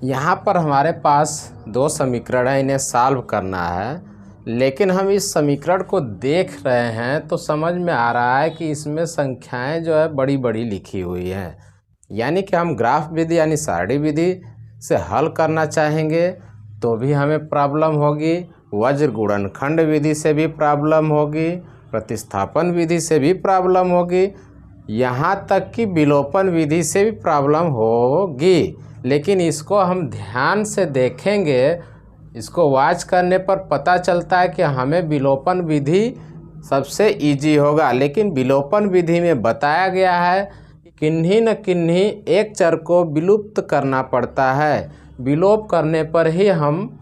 यहाँ पर हमारे पास दो समीकरण है, इन्हें सॉल्व करना है। लेकिन हम इस समीकरण को देख रहे हैं तो समझ में आ रहा है कि इसमें संख्याएं जो है बड़ी बड़ी लिखी हुई हैं। यानी कि हम ग्राफ विधि यानी सारणी विधि से हल करना चाहेंगे तो भी हमें प्रॉब्लम होगी, वज्र गुणनखंड विधि से भी प्रॉब्लम होगी, प्रतिस्थापन विधि से भी प्रॉब्लम होगी, यहाँ तक कि विलोपन विधि से भी प्रॉब्लम होगी। लेकिन इसको हम ध्यान से देखेंगे, इसको वॉच करने पर पता चलता है कि हमें विलोपन विधि सबसे इजी होगा। लेकिन विलोपन विधि में बताया गया है किन्हीं न किन्हीं एक चर को विलुप्त करना पड़ता है, विलोप करने पर ही हम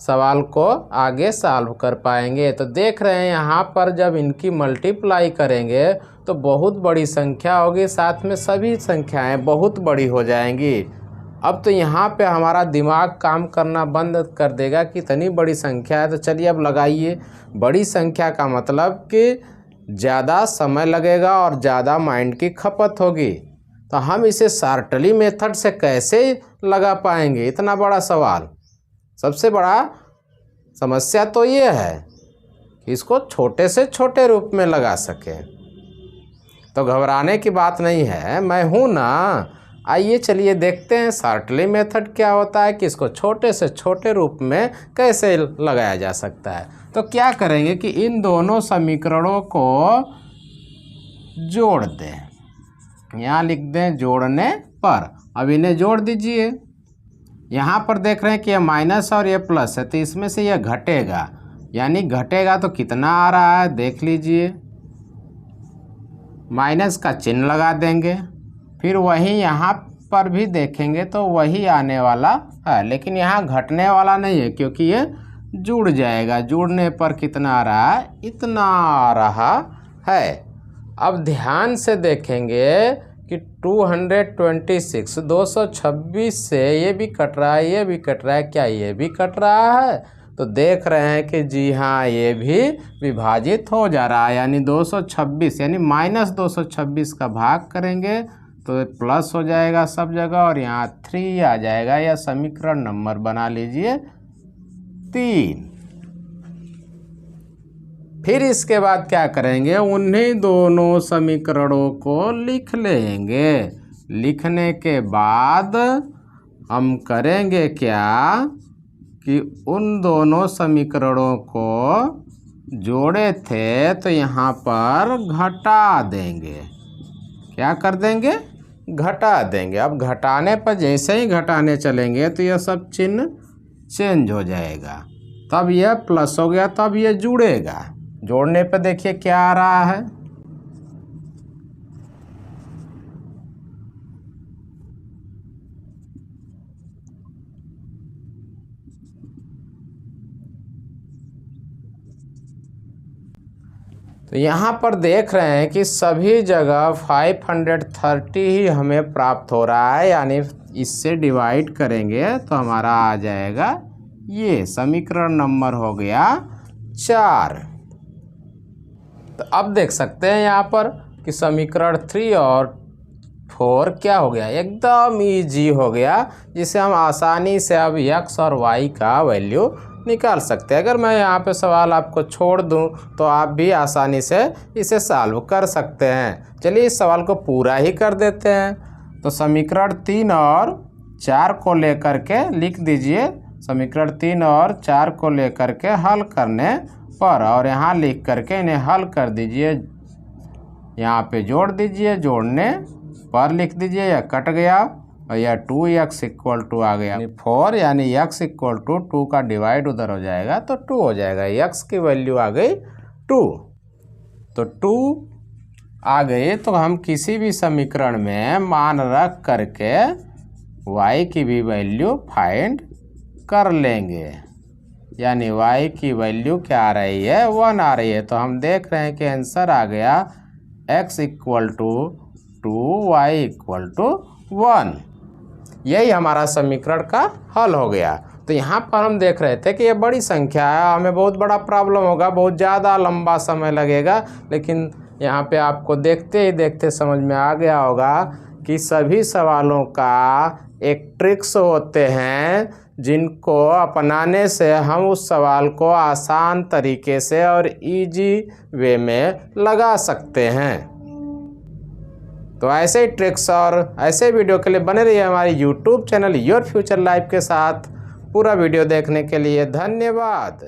सवाल को आगे सॉल्व कर पाएंगे। तो देख रहे हैं यहाँ पर जब इनकी मल्टीप्लाई करेंगे तो बहुत बड़ी संख्या होगी, साथ में सभी संख्याएं बहुत बड़ी हो जाएंगी। अब तो यहाँ पे हमारा दिमाग काम करना बंद कर देगा कि इतनी बड़ी संख्या है। तो चलिए अब लगाइए। बड़ी संख्या का मतलब कि ज़्यादा समय लगेगा और ज़्यादा माइंड की खपत होगी। तो हम इसे शार्टली मेथड से कैसे लगा पाएंगे इतना बड़ा सवाल। सबसे बड़ा समस्या तो ये है कि इसको छोटे से छोटे रूप में लगा सकें। तो घबराने की बात नहीं है, मैं हूँ ना। आइए चलिए देखते हैं शार्टली मेथड क्या होता है कि इसको छोटे से छोटे रूप में कैसे लगाया जा सकता है। तो क्या करेंगे कि इन दोनों समीकरणों को जोड़ दें, यहाँ लिख दें जोड़ने पर। अब इन्हें जोड़ दीजिए। यहाँ पर देख रहे हैं कि ये माइनस और ये प्लस है, तो इसमें से ये घटेगा, यानी घटेगा तो कितना आ रहा है देख लीजिए। माइनस का चिन्ह लगा देंगे, फिर वही यहाँ पर भी देखेंगे तो वही आने वाला है, लेकिन यहाँ घटने वाला नहीं है क्योंकि ये जुड़ जाएगा। जुड़ने पर कितना आ रहा है, इतना आ रहा है। अब ध्यान से देखेंगे कि 226 226 से ये भी कट रहा है, ये भी कट रहा है, क्या ये भी कट रहा है? तो देख रहे हैं कि जी हाँ, ये भी विभाजित हो जा रहा है। यानी 226 यानी -226 का भाग करेंगे तो प्लस हो जाएगा सब जगह और यहाँ 3 आ जाएगा। या समीकरण नंबर बना लीजिए 3। फिर इसके बाद क्या करेंगे, उन्हीं दोनों समीकरणों को लिख लेंगे। लिखने के बाद हम करेंगे क्या कि उन दोनों समीकरणों को जोड़े थे तो यहाँ पर घटा देंगे। क्या कर देंगे, घटा देंगे। अब घटाने पर जैसे ही घटाने चलेंगे तो यह सब चिन्ह चेंज हो जाएगा, तब यह प्लस हो गया, तब यह जुड़ेगा। जोड़ने पर देखिए क्या आ रहा है, तो यहाँ पर देख रहे हैं कि सभी जगह 530 ही हमें प्राप्त हो रहा है। यानी इससे डिवाइड करेंगे तो हमारा आ जाएगा, ये समीकरण नंबर हो गया 4। तो अब देख सकते हैं यहाँ पर कि समीकरण 3 और 4 क्या हो गया, एकदम इजी हो गया, जिसे हम आसानी से अब x और y का वैल्यू निकाल सकते हैं। अगर मैं यहाँ पे सवाल आपको छोड़ दूँ तो आप भी आसानी से इसे सॉल्व कर सकते हैं। चलिए इस सवाल को पूरा ही कर देते हैं। तो समीकरण 3 और 4 को लेकर के लिख दीजिए। समीकरण 3 और 4 को लेकर के हल करने पर, और यहाँ लिख करके इन्हें हल कर दीजिए। यहाँ पे जोड़ दीजिए, जोड़ने पर लिख दीजिए, यह कट गया और यह 2x = आ गया 4, यानी x = 2 का डिवाइड उधर हो जाएगा तो 2 हो जाएगा। x की वैल्यू आ गई 2, तो 2 आ गई। तो हम किसी भी समीकरण में मान रख करके y की भी वैल्यू फाइंड कर लेंगे। यानी y की वैल्यू क्या आ रही है, 1 आ रही है। तो हम देख रहे हैं कि आंसर आ गया x = 2, y = 1। यही हमारा समीकरण का हल हो गया। तो यहाँ पर हम देख रहे थे कि ये बड़ी संख्या है, हमें बहुत बड़ा प्रॉब्लम होगा, बहुत ज़्यादा लंबा समय लगेगा। लेकिन यहाँ पे आपको देखते ही देखते समझ में आ गया होगा कि सभी सवालों का एक ट्रिक्स होते हैं जिनको अपनाने से हम उस सवाल को आसान तरीके से और इजी वे में लगा सकते हैं। तो ऐसे ही ट्रिक्स और ऐसे वीडियो के लिए बने रहिए हमारे YouTube channel your future life के साथ। पूरा वीडियो देखने के लिए धन्यवाद।